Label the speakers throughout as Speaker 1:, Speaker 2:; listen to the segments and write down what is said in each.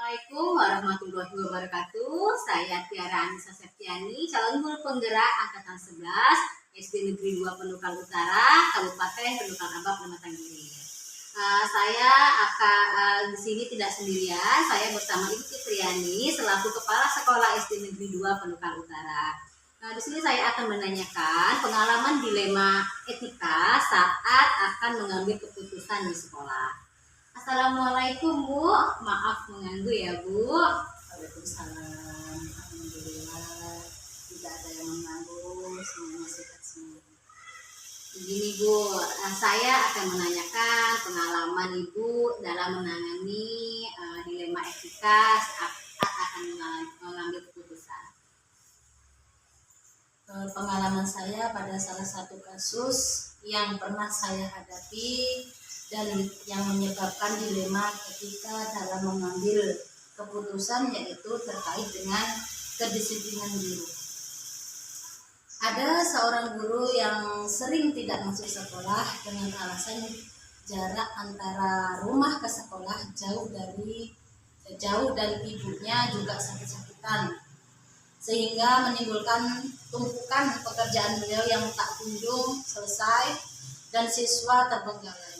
Speaker 1: Assalamualaikum warahmatullahi wabarakatuh. Saya Tiara Anissa Septiani, calon guru penggerak angkatan 11 SD Negeri 2 Penukan Utara, Kabupaten Penukan Abab, Pematang Gilir. Saya akan di sini tidak sendirian. Saya bersama Ibu Fitriani selaku Kepala Sekolah SD Negeri 2 Penukan Utara. Di sini saya akan menanyakan pengalaman dilema etika saat akan mengambil keputusan di sekolah. Assalamualaikum Bu, maaf mengganggu ya Bu.
Speaker 2: Waalaikumsalam. Alhamdulillah tidak ada yang mengganggu, semuanya sehat semua.
Speaker 1: Begini Bu, saya akan menanyakan pengalaman Ibu dalam menangani dilema etika saat akan mengambil keputusan.
Speaker 2: Pengalaman saya pada salah satu kasus yang pernah saya hadapi dan yang menyebabkan dilema ketika dalam mengambil keputusan, yaitu terkait dengan kedisiplinan guru. Ada seorang guru yang sering tidak masuk sekolah dengan alasan jarak antara rumah ke sekolah jauh dan ibunya juga sakit-sakitan, sehingga menimbulkan tumpukan pekerjaan beliau yang tak kunjung selesai dan siswa terbengkalai.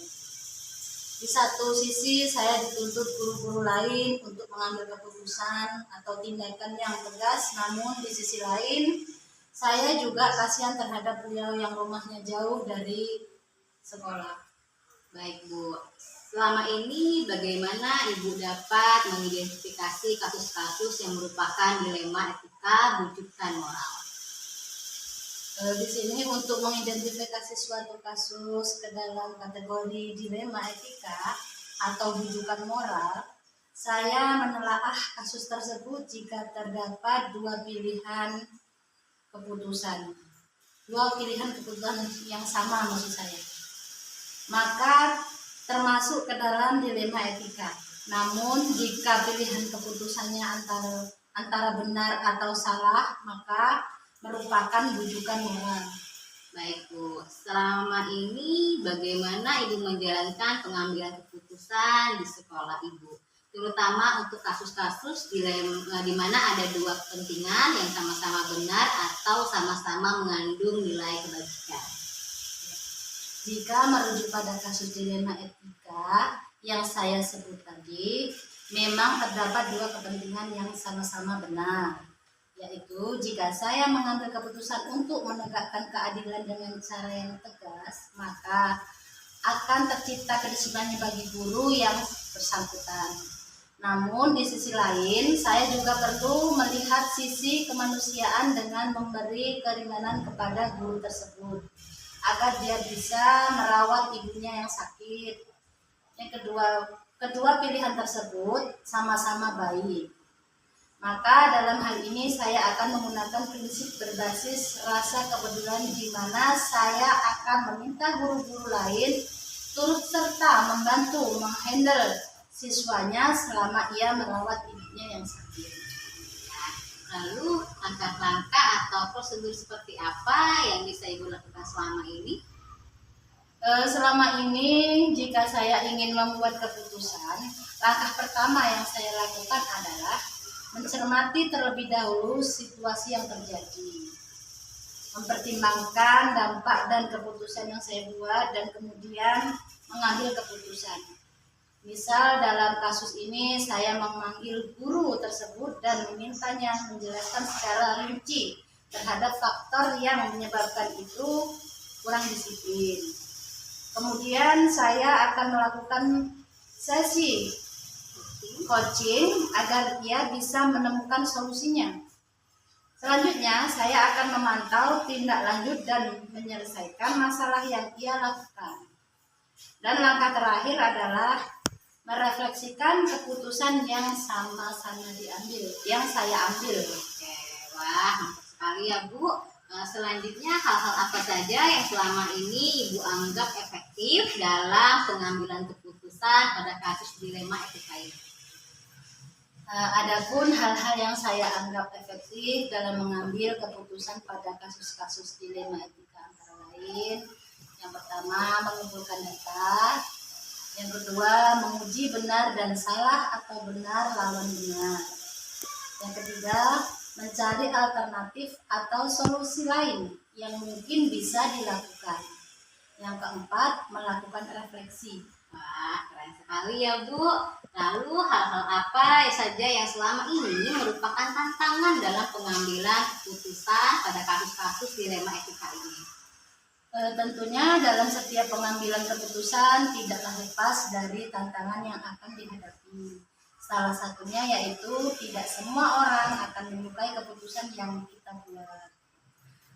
Speaker 2: Di satu sisi saya dituntut guru-guru lain untuk mengambil keputusan atau tindakan yang tegas, namun di sisi lain saya juga kasihan terhadap beliau yang rumahnya jauh dari sekolah.
Speaker 1: Baik Bu, selama ini bagaimana Ibu dapat mengidentifikasi kasus-kasus yang merupakan dilema etika bujukan moral?
Speaker 2: Di sini untuk mengidentifikasi suatu kasus ke dalam kategori dilema etika atau bujukan moral, saya menelaah kasus tersebut jika terdapat dua pilihan keputusan yang sama maksud saya, maka termasuk ke dalam dilema etika. Namun jika pilihan keputusannya antara benar atau salah, maka merupakan bujukan moral.
Speaker 1: Baik Bu, selama ini bagaimana Ibu menjalankan pengambilan keputusan di sekolah Ibu, terutama untuk kasus-kasus di mana ada dua kepentingan yang sama-sama benar atau sama-sama mengandung nilai kebajikan?
Speaker 2: Jika merujuk pada kasus dilema etika yang saya sebut tadi, memang terdapat dua kepentingan yang sama-sama benar, yaitu jika saya mengambil keputusan untuk menegakkan keadilan dengan cara yang tegas, maka akan tercipta kedisiplinan bagi guru yang bersangkutan. Namun di sisi lain, saya juga perlu melihat sisi kemanusiaan dengan memberi keringanan kepada guru tersebut agar dia bisa merawat ibunya yang sakit. Yang kedua pilihan tersebut sama-sama baik. Maka dalam hal ini saya akan menggunakan prinsip berbasis rasa kepedulian, di mana saya akan meminta guru-guru lain turut serta membantu menghandle siswanya selama ia merawat ibunya yang sakit.
Speaker 1: Lalu langkah-langkah atau prosedur seperti apa yang bisa Ibu lakukan selama ini?
Speaker 2: Selama ini jika saya ingin membuat keputusan, langkah pertama yang saya lakukan adalah mencermati terlebih dahulu situasi yang terjadi, mempertimbangkan dampak dan keputusan yang saya buat, dan kemudian mengambil keputusan. Misal dalam kasus ini saya memanggil guru tersebut dan memintanya menjelaskan secara rinci terhadap faktor yang menyebabkan itu kurang disiplin. Kemudian saya akan melakukan sesi coaching agar ia bisa menemukan solusinya. Selanjutnya saya akan memantau tindak lanjut dan menyelesaikan masalah yang ia lakukan. Dan langkah terakhir adalah merefleksikan keputusan yang sama-sama yang saya ambil.
Speaker 1: Oke, wah mantap sekali ya Bu. Selanjutnya hal-hal apa saja yang selama ini Ibu anggap efektif dalam pengambilan keputusan pada kasus dilema etika ini?
Speaker 2: Adapun hal-hal yang saya anggap efektif dalam mengambil keputusan pada kasus-kasus dilema etika antara lain, yang pertama mengumpulkan data, Yang kedua, menguji benar dan salah atau benar lawan benar. Yang ketiga, mencari alternatif atau solusi lain yang mungkin bisa dilakukan. Yang keempat, melakukan refleksi.
Speaker 1: Wah, keren sekali ya Bu. Lalu hal-hal apa saja yang selama ini merupakan tantangan dalam pengambilan keputusan pada kasus-kasus dilema etika ini?
Speaker 2: Tentunya dalam setiap pengambilan keputusan tidaklah lepas dari tantangan yang akan dihadapi. Salah satunya yaitu tidak semua orang akan menyukai keputusan yang kita buat.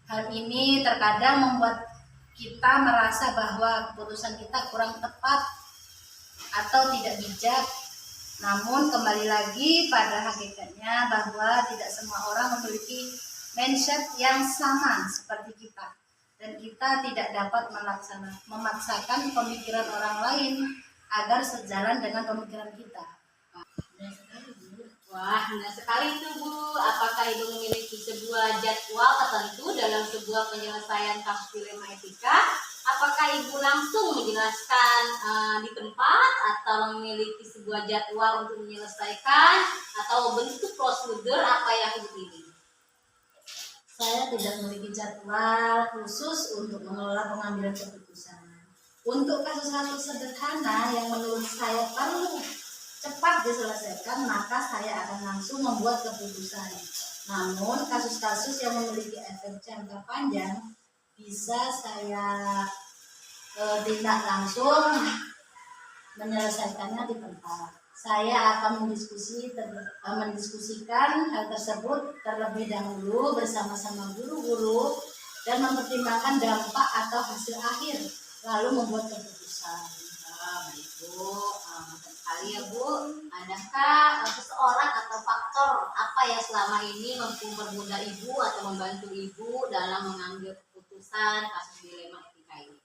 Speaker 2: Hal ini terkadang membuat kita merasa bahwa keputusan kita kurang tepat atau tidak bijak. Namun kembali lagi pada hakikatnya bahwa tidak semua orang memiliki mindset yang sama seperti kita. Dan kita tidak dapat memaksakan pemikiran orang lain agar sejalan dengan pemikiran kita.
Speaker 1: Wah, benar sekali itu Bu. Apakah Ibu memiliki sebuah jadwal tertentu dalam sebuah penyelesaian kasus dilema etika? Apakah Ibu langsung menjelaskan di tempat atau memiliki sebuah jadwal untuk menyelesaikan atau bentuk prosedur apa yang Ibu pilih?
Speaker 2: Saya tidak memiliki jadwal khusus untuk mengelola pengambilan keputusan. Untuk kasus-kasus sederhana yang menurut saya perlu cepat diselesaikan, maka saya akan langsung membuat keputusan. Namun kasus-kasus yang memiliki efek jangka panjang bisa saya tindak langsung menyelesaikannya di tempat. Saya akan mendiskusikan hal tersebut terlebih dahulu bersama-sama guru-guru dan mempertimbangkan dampak atau hasil akhir, lalu membuat keputusan.
Speaker 1: Baik Bu, mantap sekali ya Bu. Adakah seseorang atau faktor apa yang selama ini mempermudah Ibu atau membantu Ibu dalam mengambil keputusan kasus dilema etika ini?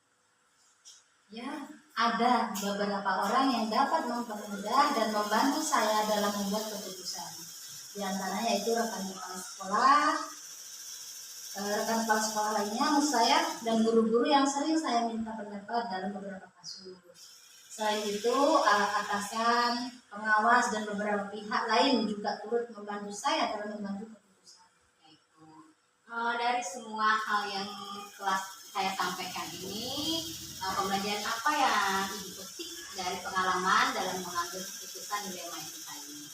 Speaker 2: Ya, ada beberapa orang yang dapat mempermudah dan membantu saya dalam membuat keputusan. Di antaranya yaitu rekan kepala sekolah lainnya, saya dan guru-guru yang sering saya minta pendapat dalam beberapa kasus. Selain itu, atasan, pengawas, dan beberapa pihak lain juga turut membantu saya dalam membantu keputusan.
Speaker 1: Dari semua hal yang telah saya sampaikan ini, pembelajaran apa yang Ibu petik dari pengalaman dalam mengambil keputusan dilema etika ini?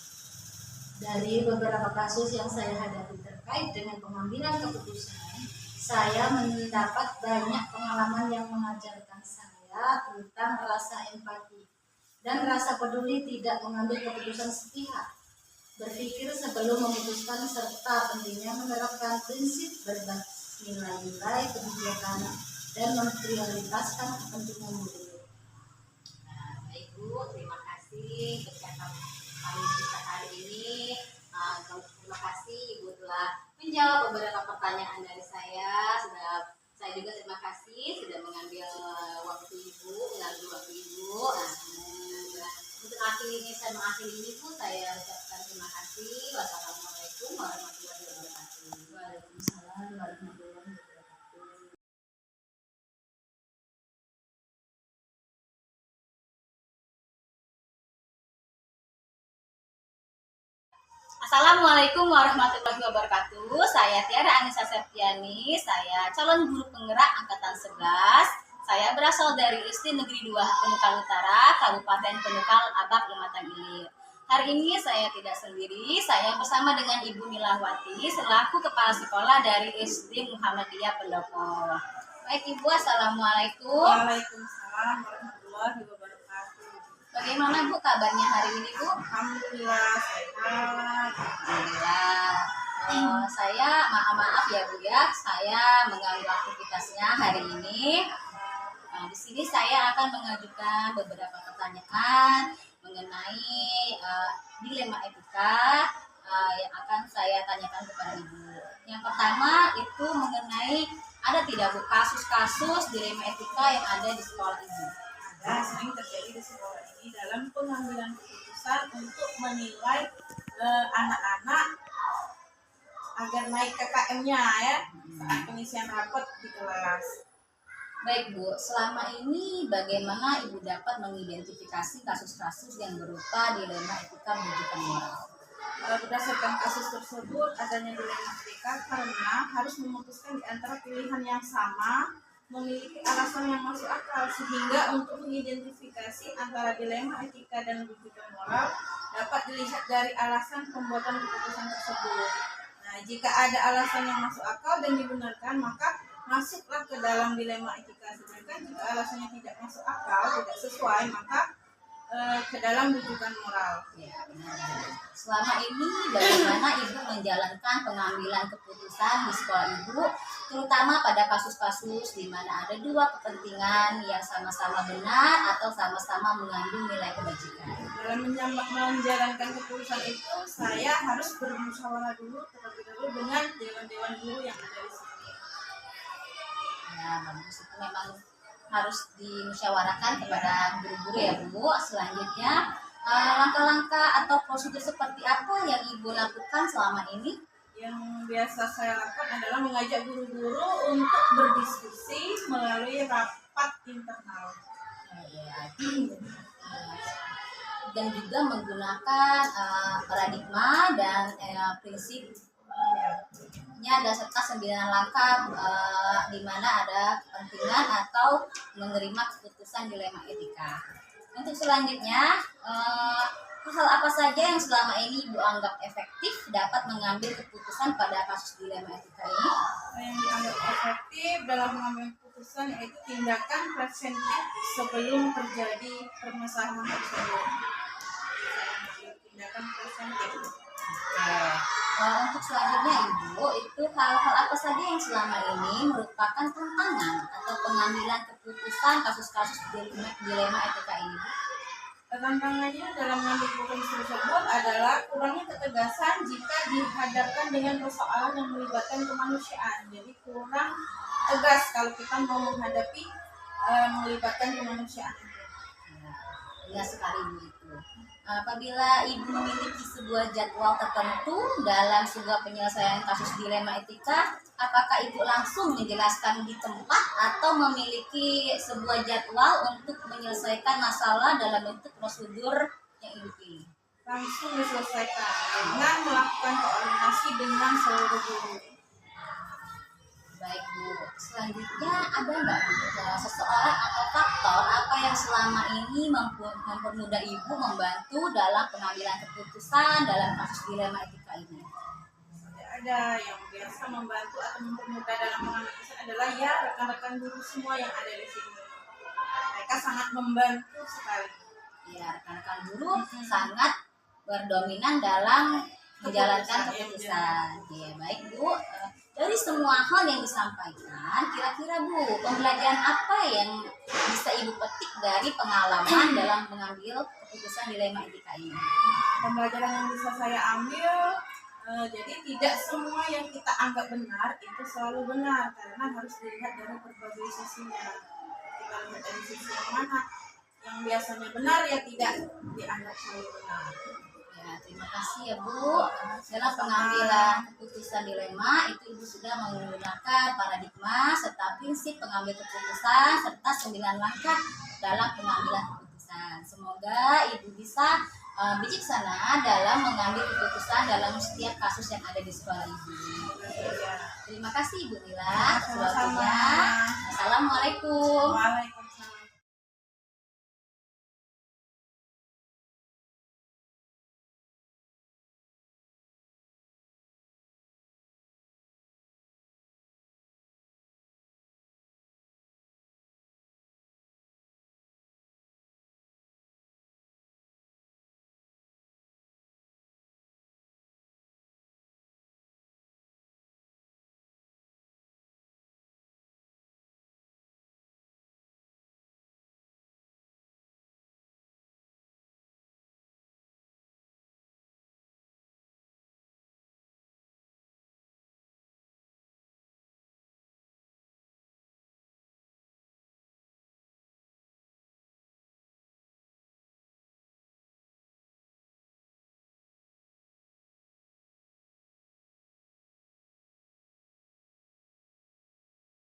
Speaker 2: Dari beberapa kasus yang saya hadapi terkait dengan pengambilan keputusan, saya mendapat banyak pengalaman yang mengajarkan saya tentang rasa empati dan rasa peduli, tidak mengambil keputusan sepihak, berpikir sebelum memutuskan, serta pentingnya menerapkan prinsip berbasis nilai-nilai kebijakan dan memprioritaskan kepentingan murid.
Speaker 1: Baik Bu, terima kasih kegiatan kami kita hari ini. Terima kasih Ibu telah menjawab beberapa pertanyaan dari saya. Saya juga terima kasih sudah mengambil waktu Ibu, untuk mengakhiri ini Bu, saya ucapkan terima kasih. Wassalamualaikum warahmatullahi wabarakatuh.
Speaker 2: Waalaikumsalam warahmatullahi wabarakatuh.
Speaker 1: Assalamualaikum warahmatullahi wabarakatuh. Saya Tiara Anissa Septiani, saya calon guru penggerak angkatan 11. Saya berasal dari SD Negeri 2 Penukal Utara, Kabupaten Penukal, Abak, Lumatang Ilir. Hari ini saya tidak sendiri, saya bersama dengan Ibu Milawati selaku kepala sekolah dari SD Muhammadiyah Pendopo. Baik Ibu, Assalamualaikum.
Speaker 3: Waalaikumsalam warahmatullahi wabarakatuh.
Speaker 1: Bagaimana Bu kabarnya hari ini Bu?
Speaker 3: Alhamdulillah sehat.
Speaker 1: Alhamdulillah. Saya maaf ya Bu ya, saya mengganggu aktivitasnya hari ini. Di sini saya akan mengajukan beberapa pertanyaan mengenai dilema etika yang akan saya tanyakan kepada Ibu. Yang pertama itu mengenai ada tidak Bu kasus-kasus dilema etika yang ada di sekolah Ibu?
Speaker 3: Ada, sering terjadi di sekolah ini dalam pengambilan keputusan untuk menilai anak-anak agar naik KKM-nya ya saat pengisian rapot di kelas.
Speaker 2: Baik Bu, selama ini bagaimana Ibu dapat mengidentifikasi kasus-kasus yang berupa dilema etika pendidikan moral?
Speaker 3: Berdasarkan kasus tersebut, adanya dilema etika karena harus memutuskan di antara pilihan yang sama, memiliki alasan yang masuk akal, sehingga untuk mengidentifikasi antara dilema etika dan rujukan moral dapat dilihat dari alasan pembuatan keputusan tersebut. Nah, jika ada alasan yang masuk akal dan dibenarkan, maka masuklah ke dalam dilema etika. Sedangkan jika alasannya tidak masuk akal, tidak sesuai, maka ke dalam rujukan moral.
Speaker 2: Ya, benar. Selama ini bagaimana Ibu menjalankan pengambilan keputusan di sekolah Ibu, terutama pada kasus-kasus di mana ada dua kepentingan yang sama-sama benar atau sama-sama mengandung nilai kebajikan?
Speaker 3: Dalam menjalankan keputusan itu, saya harus bermusyawarah dulu terlebih dahulu dengan dewan-dewan guru yang ada di sini.
Speaker 2: Ya, bagus, itu memang harus dimusyawarahkan kepada guru-guru ya Bu. Selanjutnya, langkah-langkah atau prosedur seperti apa yang Ibu lakukan selama ini?
Speaker 3: Yang biasa saya lakukan adalah mengajak guru-guru untuk berdiskusi melalui rapat internal.
Speaker 2: Dan juga menggunakan paradigma dan prinsipnya ada serta 9 langkah di mana ada kepentingan atau menerima keputusan dilema etika. Untuk selanjutnya, hal apa saja yang selama ini Ibu anggap efektif dapat mengambil keputusan pada kasus dilema etika ini?
Speaker 3: Yang dianggap efektif dalam mengambil keputusan yaitu tindakan preventif sebelum terjadi permasalahan tersebut. Tindakan preventif.
Speaker 2: Untuk selanjutnya Ibu, itu hal-hal apa saja yang selama ini merupakan tantangan atau pengambilan keputusan kasus-kasus dilema etika ini?
Speaker 3: Tantangannya dalam mengambil keputusan tersebut adalah kurangnya ketegasan jika dihadapkan dengan persoalan yang melibatkan kemanusiaan. Jadi kurang tegas kalau kita mau menghadapi melibatkan kemanusiaan itu.
Speaker 2: Ya sekali Bu itu. Apabila Ibu memiliki sebuah jadwal tertentu dalam sebuah penyelesaian kasus dilema etika, apakah Ibu langsung menjelaskan di tempat atau memiliki sebuah jadwal untuk menyelesaikan masalah dalam bentuk prosedur yang Ibu pilih?
Speaker 3: Langsung diselesaikan dengan melakukan koordinasi dengan seluruh guru.
Speaker 2: Baik Bu, selanjutnya ada nggak Bu seseorang atau faktor apa yang selama ini mempermudah Ibu membantu dalam pengambilan keputusan dalam kasus dilema etika ini?
Speaker 3: Ada yang biasa membantu atau mempermudah dalam mengambil keputusan adalah ya rekan-rekan guru semua yang ada di sini. Mereka sangat membantu sekali.
Speaker 2: Ya, rekan-rekan guru sangat berdominan dalam menjalankan keputusan. Ya, baik Bu. Dari semua hal yang disampaikan, kira-kira Bu, pembelajaran apa yang bisa Ibu petik dari pengalaman dalam mengambil keputusan dilema etika ini?
Speaker 3: Pembelajaran yang bisa saya ambil, jadi tidak semua yang kita anggap benar itu selalu benar, karena harus dilihat dari berbagai sisinya. Kita lihat dari sisi yang mana yang biasanya benar ya tidak dianggap selalu benar.
Speaker 2: Ya, terima kasih ya Bu. Dalam pengambilan keputusan dilema itu Ibu sudah menggunakan paradigma serta prinsip pengambil keputusan serta 9 langkah dalam pengambilan keputusan. Semoga Ibu bisa bijaksana dalam mengambil keputusan dalam setiap kasus yang ada di sekolah Ibu. Terima kasih Ibu Nila.
Speaker 3: Sama-sama.
Speaker 2: Assalamualaikum.
Speaker 3: Waalaikumsalam.